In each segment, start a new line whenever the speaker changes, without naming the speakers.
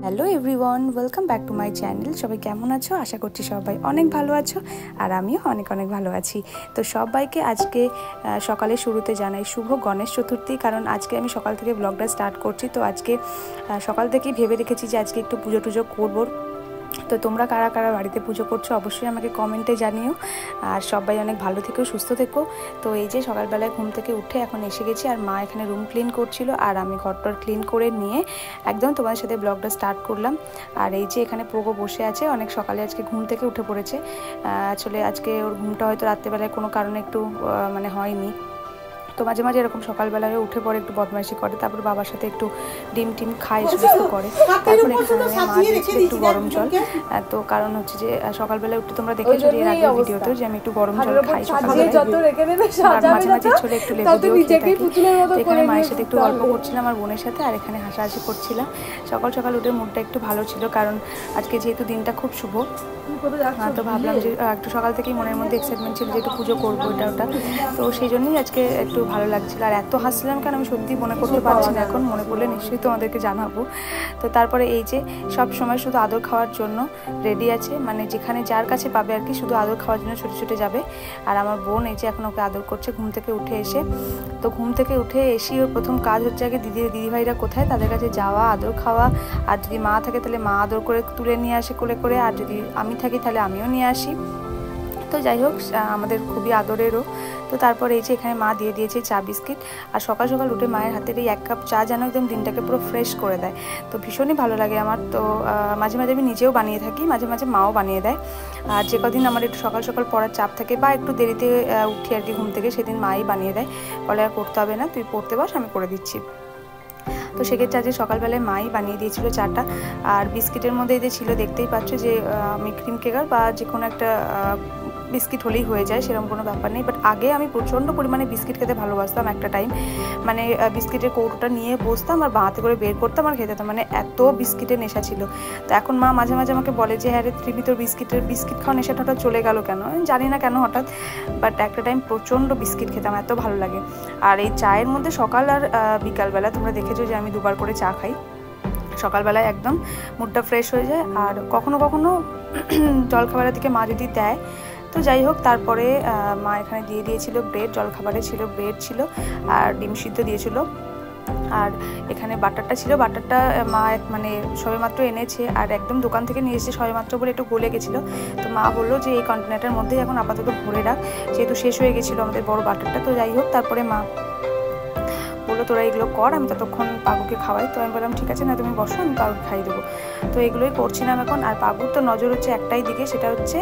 Hello everyone, welcome back to my channel. সবাই কেমন আছো? আশা করছি সবাই অনেক ভালো আছো, আর আমিও অনেক ভালো আছি। তো সবাইকে আজকে সকালে শুরুতে জানাই শুভ গণেশ চতুর্থী। কারণ আজকে আমি সকাল থেকে ব্লগটা স্টার্ট করছি। তো আজকে সকাল থেকেই ভেবে রেখেছি যে আজকে একটু পুজো টুজো করবো। তো তোমরা কারা কারা বাড়িতে পুজো করছো অবশ্যই আমাকে কমেন্টে জানিও। আর সবাই অনেক ভালো থেকো, সুস্থ থেকো। তো এই যে সকালবেলায় ঘুম থেকে উঠে এখন এসে গেছি, আর মা এখানে রুম ক্লিন করছিল, আর আমি ঘরটর ক্লিন করে নিয়ে একদম তোমাদের সাথে ব্লগটা স্টার্ট করলাম। আর এই যে এখানে পোগো বসে আছে, অনেক সকালে আজকে ঘুম থেকে উঠে পড়েছে। আসলে আজকে ওর ঘুমটা হয়তো রাত্রেবেলায় কোনো কারণে একটু হয়নি। তো মাঝে মাঝে এরকম সকালবেলায় উঠে পড়ে একটু বদমাইশি করে, তারপর বাবার সাথে একটু ডিম টিম খায়, সমস্ত করে। তারপরে এখানে মা দিয়েছে একটু গরম জল। তো কারণ হচ্ছে যে সকালবেলায় উঠে তোমরা দেখেছো এর আগের ভিডিওতেও যে আমি একটু গরম জল খাই সকালবেলায়, মাঝে মাঝে চলে একটু লেবু দিয়েও খেয়ে থাকি। এখানে মায়ের সাথে একটু গল্প করছিলাম আর বোনের সাথে, আর এখানে হাসাহাসি করছিলাম। সকাল সকাল উঠে মুডটা একটু ভালো ছিল, কারণ আজকে যেহেতু দিনটা খুব শুভ। তো ভাবলাম যে একটু সকাল থেকেই মনের মধ্যে এক্সাইটমেন্ট ছিল যে একটু পুজো করবো এটা ওটা। তো সেই জন্যই আজকে একটু ভালো লাগছিল। আর এত হাসছিলাম কেন আমি সত্যি মনে করতে পারছি না, এখন মনে পড়লে নিশ্চয়ই তোমাদেরকে জানাবো। তো তারপরে এই যে সব সময় শুধু আদর খাওয়ার জন্য রেডি আছে, মানে যেখানে যার কাছে পাবে আর কি, শুধু আদর খাওয়ার জন্য ছুটে ছুটে যাবে। আর আমার বোন এই যে এখন ওকে আদর করছে ঘুম থেকে উঠে এসে। তো ঘুম থেকে উঠে এসে ওর প্রথম কাজ হচ্ছে আগে দিদিভাইরা কোথায় তাদের কাছে যাওয়া, আদর খাওয়া। আর যদি মা থাকে তাহলে মা আদর করে তুলে নিয়ে আসে কোলে করে, আর যদি আমি থাকি তাহলে আমিও নিয়ে আসি। তো যাই হোক, আমাদের খুবই আদরেরও। তো তারপর এই যে এখানে মা দিয়ে দিয়েছে চা বিস্কিট। আর সকাল সকাল উঠে মায়ের হাতের এই এক কাপ চা যেন একদম দিনটাকে পুরো ফ্রেশ করে দেয়। তো ভীষণই ভালো লাগে আমার। তো মাঝে মাঝে আমি নিজেও বানিয়ে থাকি, মাঝে মাঝে মাও বানিয়ে দেয়। আর যে কদিন আমার একটু সকাল সকাল পড়ার চাপ থাকে বা একটু দেরিতে উঠি আর কি ঘুম থেকে, সেদিন মাই বানিয়ে দেয়, বলে আর করতে হবে না, তুই পড়তে বস, আমি করে দিচ্ছি। তো সেক্ষেত্রে আজকে সকালবেলায় মাই বানিয়ে দিয়েছিল চাটা। আর বিস্কিটের মধ্যে এই যে ছিল, দেখতেই পাচ্ছ যে আমি ক্রিম কেকার বা যে কোনো একটা বিস্কিট হলেই হয়ে যায়, সেরকম কোনো ব্যাপার নেই। বাট আগে আমি প্রচণ্ড পরিমাণে বিস্কিট খেতে ভালোবাসতাম একটা টাইম, মানে বিস্কিটের কৌটোটা নিয়ে বসতাম আর বাঁহাতে করে বের করতাম আর খেতে, মানে এত বিস্কিটের নেশা ছিল। তো এখন মা মাঝে মাঝে আমাকে বলে যে হ্যাঁ রে ত্রিমি, তোর বিস্কিট খাওয়া নেশাটা হঠাৎ চলে গেল কেন, জানি না কেন হঠাৎ, বাট একটা টাইম প্রচণ্ড বিস্কিট খেতাম, এত ভালো লাগে। আর এই চায়ের মধ্যে সকাল আর বিকালবেলা তোমরা দেখেছো যে আমি দুবার করে চা খাই। সকালবেলায় একদম মুডটা ফ্রেশ হয়ে যায়, আর কখনো কখনো জলখাবারের দিকে মা যদি দেয়। তো যাই হোক, তারপরে মা এখানে দিয়ে দিয়েছিল ব্রেড, জলখাবারে ছিল ব্রেড ছিল আর ডিম সিদ্ধ দিয়েছিল। আর এখানে বাটারটা ছিল, বাটারটা মা মানে সবেমাত্র এনেছে, আর একদম দোকান থেকে নিয়ে এসেছে সবেমাত্র বলে একটু গলে গেছিলো। তো মা বললো যে এই কন্টেনারটার মধ্যেই এখন আপাতত ভরে রাখ, যেহেতু শেষ হয়ে গেছিলো আমাদের বড় বাটারটা। তো যাই হোক, তারপরে মা বললো তোরা এগুলো কর, আমি ততক্ষণ পাগুকে খাওয়াই। তো আমি বললাম ঠিক আছে, না তুমি বসো, আমি পাগুকে খাইয়ে দেবো। তো এগুলোই করছিলাম এখন। আর পাগুর তো নজর হচ্ছে একটাই দিকে, সেটা হচ্ছে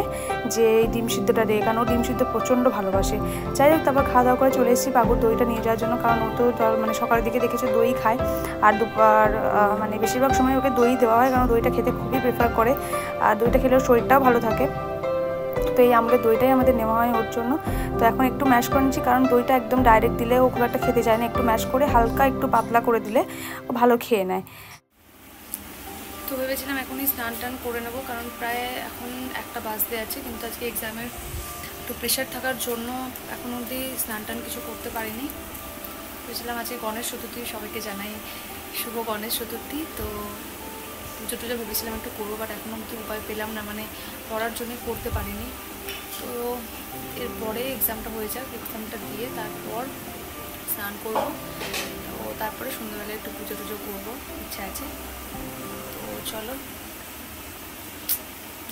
যে এই ডিম সিদ্ধটা দিয়ে, কারণ ও ডিম সিদ্ধ প্রচণ্ড ভালোবাসে। যাই হোক, তারপর খাওয়া দাওয়া করে চলে এসেছি পাগুর দইটা নিয়ে যাওয়ার জন্য, কারণ ও তো মানে সকালের দিকে দেখেছো দই খায়, আর দুপুর মানে বেশিরভাগ সময় ওকে দই দেওয়া হয়, কারণ দইটা খেতে খুবই প্রেফার করে, আর দইটা খেলেও শরীরটাও ভালো থাকে। তো এই আমলের দইটাই আমাদের নেওয়া হয় ওর জন্য। তো এখন একটু ম্যাশ করে নিচ্ছি, কারণ দইটা একদম ডাইরেক্ট দিলে ও খুব একটা খেতে যায় না, একটু ম্যাশ করে হালকা একটু পাতলা করে দিলে ও ভালো খেয়ে নেয়। তো ভেবেছিলাম এখনই স্নান টান করে নেবো, কারণ প্রায় এখন 1টা বাজতে আছে, কিন্তু আজকে এক্সামের একটু প্রেশার থাকার জন্য এখন অবধি স্নান টান কিছু করতে পারিনি। ভেবেছিলাম আজকে গণেশ চতুর্থী, সবাইকে জানাই শুভ গণেশ চতুর্থী। তো পুজো টুজো ভেবেছিলাম একটু করবো, বাট এখনও অবধি উপায় পেলাম না, মানে পড়ার জন্য করতে পারিনি। তো এরপরে এক্সামটা হয়ে যাক, এক্সামটা দিয়ে তারপর স্নান করবো। তো তারপরে সন্ধ্যাবেলায় একটু পুজো টুজো করবো, ইচ্ছা আছে। তো চলো,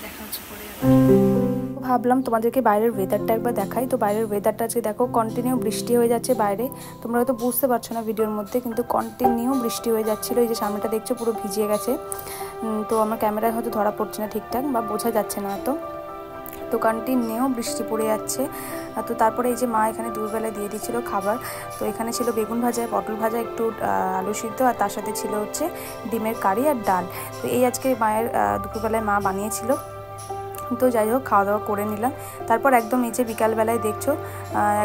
দেখা হচ্ছে পরে। ভাবলাম তোমাদেরকে বাইরের ওয়েদারটা একবার দেখাই। তো বাইরের ওয়েদারটা আজকে দেখো, কন্টিনিউ বৃষ্টি হয়ে যাচ্ছে বাইরে। তোমরা হয়তো বুঝতে পারছো না ভিডিওর মধ্যে, কিন্তু কন্টিনিউ বৃষ্টি হয়ে যাচ্ছিলো। এই যে সামনেটা দেখছো পুরো ভিজিয়ে গেছে। তো আমার ক্যামেরায় হয়তো ধরা পড়ছে না ঠিকঠাক, বা বোঝা যাচ্ছে না এত। তো কন্টিনিউ বৃষ্টি পড়ে যাচ্ছে। তো তারপরে এই যে মা এখানে দুপুরবেলায় দিয়ে দিয়েছিলো খাবার। তো এখানে ছিল বেগুন ভাজা, পটল ভাজা, একটু আলু সিদ্ধ, আর তার সাথে ছিল হচ্ছে ডিমের কারি আর ডাল। তো এই আজকে মায়ের দুপুরবেলায় মা বানিয়েছিল। তো যাই হোক, খাওয়া দাওয়া করে নিলাম। তারপর একদম এই যে বিকালবেলায় দেখছো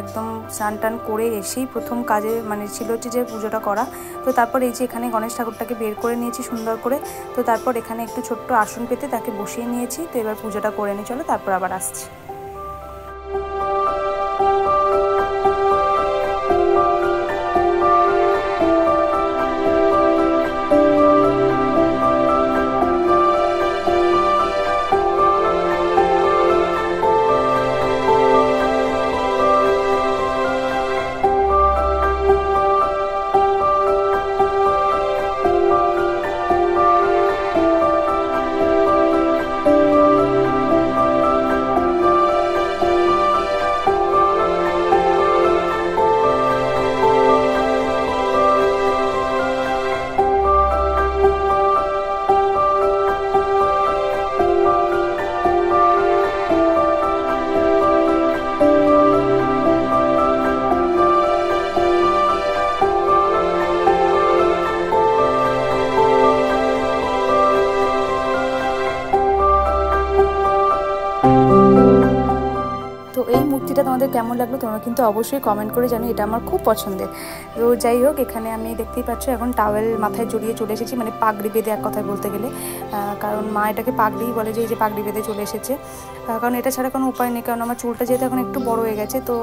একদম স্নান টান করে এসেই প্রথম কাজে মানে ছিল হচ্ছে যে পুজোটা করা। তো তারপর এই যে এখানে গণেশ ঠাকুরটাকে বের করে নিয়েছি সুন্দর করে। তো তারপর এখানে একটু ছোট্ট আসন পেতে তাকে বসিয়ে নিয়েছি। তো এবার পুজোটা করে নিই, চলো তারপর আবার আসছি। তোমাদের কেমন লাগলো তোমরা কিন্তু অবশ্যই কমেন্ট করে জানো, এটা আমার খুব পছন্দের। তো যাই হোক, এখানে আমি দেখতেই পাচ্ছ এখন টাওয়েল মাথায় জড়িয়ে চলে এসেছি, মানে পাগড়ি বেঁধে এক কথায় বলতে গেলে, কারণ মা এটাকে পাগড়িই বলে যে এই যে পাগড়ি বেঁধে চলে এসেছে, কারণ এটা ছাড়া কোনো উপায় নেই। কারণ আমার চুলটা যেহেতু এখন একটু বড় হয়ে গেছে, তো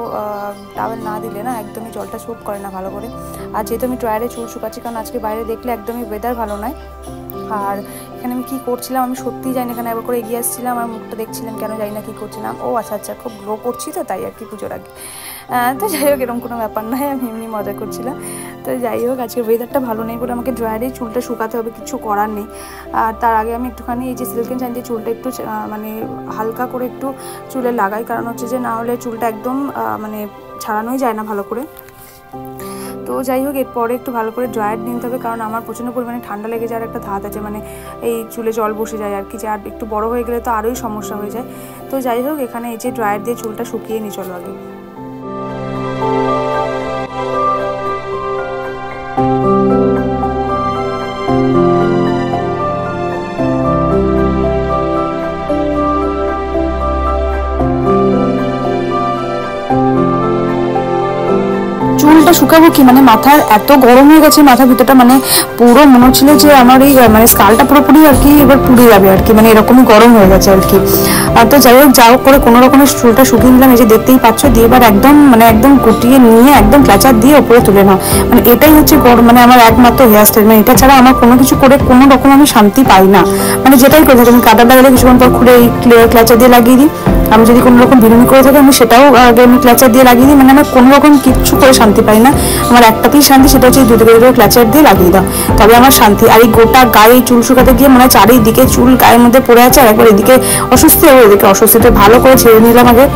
টাওয়েল না দিলে না একদমই জলটা স্যুট করে না ভালো করে। আর যেহেতু আমি ড্রায়ারে চুল শুকাচ্ছি, কারণ আজকে বাইরে দেখলে একদমই ওয়েদার ভালো নয়। আর এখানে আমি কী করছিলাম আমি সত্যিই জানি না, এখানে একবার করে এগিয়ে আসছিলাম আর মুখটা দেখছিলাম, কেন জানি না কী করছিলাম। ও আচ্ছা, খুব গ্লো করছি তো তাই আর কি পুজোর আগে। তো যাই হোক, এরকম কোনো ব্যাপার নয়, আমি এমনি মজা করছিলাম। তো যাই হোক, আজকে ওয়েদারটা ভালো নেই বলে আমাকে ড্রায়ারেই চুলটা শুকাতে হবে, কিছু করার নেই। আর তার আগে আমি একটুখানি এই যে সিল্ক অ্যান্ড শাইন দিয়ে চুলটা একটু মানে হালকা করে একটু চুলে লাগাই, কারণ হচ্ছে যে না হলে চুলটা একদম মানে ছাড়ানোই যায় না ভালো করে। তো যাই হোক, এরপরে একটু ভালো করে ড্রায়ার নিতে হবে, কারণ আমার প্রচণ্ড পরিমাণে ঠান্ডা লেগে যাওয়ার একটা ধাত আছে, মানে এই চুলে জল বসে যায় আর কি, যে আর একটু বড় হয়ে গেলে তো আরোই সমস্যা হয়ে যায়। তো যাই হোক, এখানে এই যে ড্রায়ার দিয়ে চুলটা শুকিয়ে নিই চলো আগে। চুলটা শুকাবো কি, মানে মাথার এত গরম হয়ে গেছে, মাথার ভিতরটা মানে পুরো মনে হচ্ছিল যে আমার এই মানে স্কালটা পুরোপুরি আর কি এবার পুড়ে যাবে আর কি, মানে এরকমই গরম হয়ে গেছে আর কি। তো যাই হোক, যাও করে কোনো রকমের চুলটা শুকিয়ে নিলাম, এই যে দেখতেই পাচ্ছ, দিয়ে এবার একদম গুটিয়ে নিয়ে একদম ক্লাচার দিয়ে ওপরে তুলে নাও, মানে এটাই হচ্ছে মানে আমার একমাত্র হেয়ার স্টাইল। মানে এটা ছাড়া আমার কোনো কিছু করে কোনো রকম আমি শান্তি পাই না, মানে যেটাই করে থাকি আমি কাদা লাগালে কিছুক্ষণ পর খুলে এই ক্লাচার দিয়ে লাগিয়ে দিই। আমি যদি কোনো রকম বিনুনি করে থাকি আমি সেটাও আগে আমি ক্লাচার দিয়ে লাগিয়ে দিই, মানে আমার কোনো রকম কিচ্ছু করে শান্তি পাই না। আমার একটাতেই শান্তি, সেটা হচ্ছে দুটো ক্লাচার দিয়ে লাগিয়ে দাও, তবে আমার শান্তি। আর এই গোটা গায়ে চুল শুকাতে গিয়ে মানে চারিদিকে চুল গায়ের মধ্যে পড়ে আছে, আর একবার এদিকে অস্বস্তি হবে, এদিকে অস্বস্তিতে ভালো করে ছেড়ে নিলাম আগে।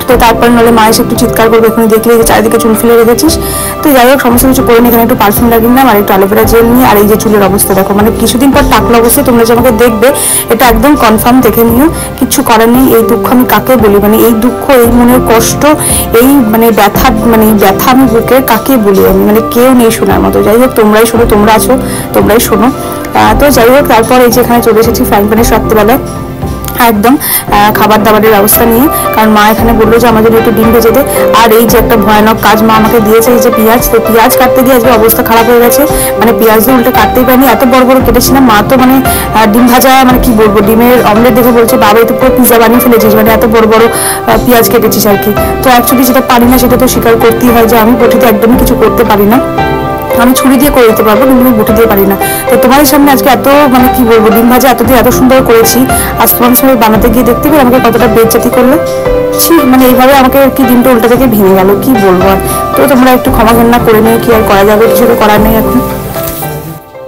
তো তারপরে নলে মা এসে একটু চিৎকার করবে, এখানে দেখলে যে চারিদিকে চুল ফেলে রেখেছিস। তো যাই হোক, সমস্ত কিছু করে নিই, এখানে একটু পারফিউম লাগিয়ে নিলাম আর একটু অ্যালোভেরা জেল নিয়ে। আর এই যে চুলের অবস্থা দেখো, মানে কিছুদিন পর টাকলা অবস্থায় তোমরা যে আমাকে দেখবে, এটা একদম কনফার্ম দেখে নিও, কিচ্ছু করার নেই। এই দুঃখ আমি কাকে বলি, মানে এই দুঃখ, এই মনের কষ্ট, এই মানে ব্যথা, মানে এই ব্যথা আমি বুকে কাকে বলি আমি, মানে কেউ নেই শোনার মতো। যাই হোক, তোমরাই শোনো, তোমরা আছো, তোমরাই শোনো। তো যাই হোক, তারপর এই যে এখানে চলে এসেছি ফ্রাইং প্যানের রাত্রিবেলায় একদম খাবার দাবারের ব্যবস্থা নিয়ে, কারণ মা এখানে বললো যে আমাদের একটু ডিম ভেজে দে। আর এই যে একটা ভয়ানক কাজ মা আমাকে দিয়েছে, এই যে পেঁয়াজ, তো পেঁয়াজ কাটতে গিয়ে আজকে অবস্থা খারাপ হয়ে গেছে, মানে পেঁয়াজ দিয়ে উল্টে কাটতেই পারিনি, এত বড় বড় কেটেছিলাম। মা তো মানে ডিম ভাজা, মানে কি বলবো, ডিমের অমলেট দেখে বলছে বাবা এটা পুরো পিজা বানিয়ে ফেলেছিস, মানে এত বড় বড় পেঁয়াজ কেটেছিস আর কি। তো অ্যাকচুয়ালি যেটা পারি না সেটা তো স্বীকার করতেই হয়, যে আমি বটিতে একদমই কিছু করতে পারি না, আমি ছুরি দিয়ে করে দিতে পারবো কিন্তু আমি বটি দিয়ে পারি না। তো তোমাদের সামনে আজকে এত মানে কি বলবো, ডিম ভাজা এতদিন এত সুন্দর করেছি, আজ তোমাদের সঙ্গে বানাতে গিয়ে দেখতে পেয়ে আমাকে কতটা বেজ্জতি করলো, মানে এইভাবে আমাকে কি দিনটা উল্টা থেকে ভেঙে গেল, কি বলবো আর। তো তোমরা একটু ক্ষমা ঘেন্না করে নিও, কি আর করা যাবে, কিছু তো করার নেই এখন।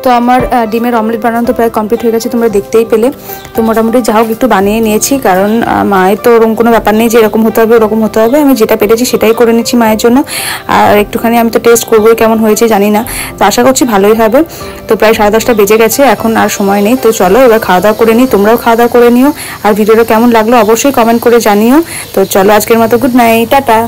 তো আমার ডিমের অমলেট বানানো তো প্রায় কমপ্লিট হয়ে গেছে, তোমরা দেখতেই পেলে। তো মোটামুটি যা হোক একটু বানিয়ে নিয়েছি, কারণ মায়ের তো ওরকম কোনো ব্যাপার নেই যে এরকম হতে হবে ওরকম হতে হবে, আমি যেটা পেরেছি সেটাই করে নিচ্ছি মায়ের জন্য। আর একটুখানি আমি তো টেস্ট করবোই কেমন হয়েছে জানি না, তো আশা করছি ভালোই হবে। তো প্রায় 10:30 বেজে গেছে, এখন আর সময় নেই, তো চলো এবার খাওয়া দাওয়া করে নিই, তোমরাও খাওয়া দাওয়া করে নিও। আর ভিডিওটা কেমন লাগলো অবশ্যই কমেন্ট করে জানিও। তো চলো আজকের মতো গুড নাইট, টাটা।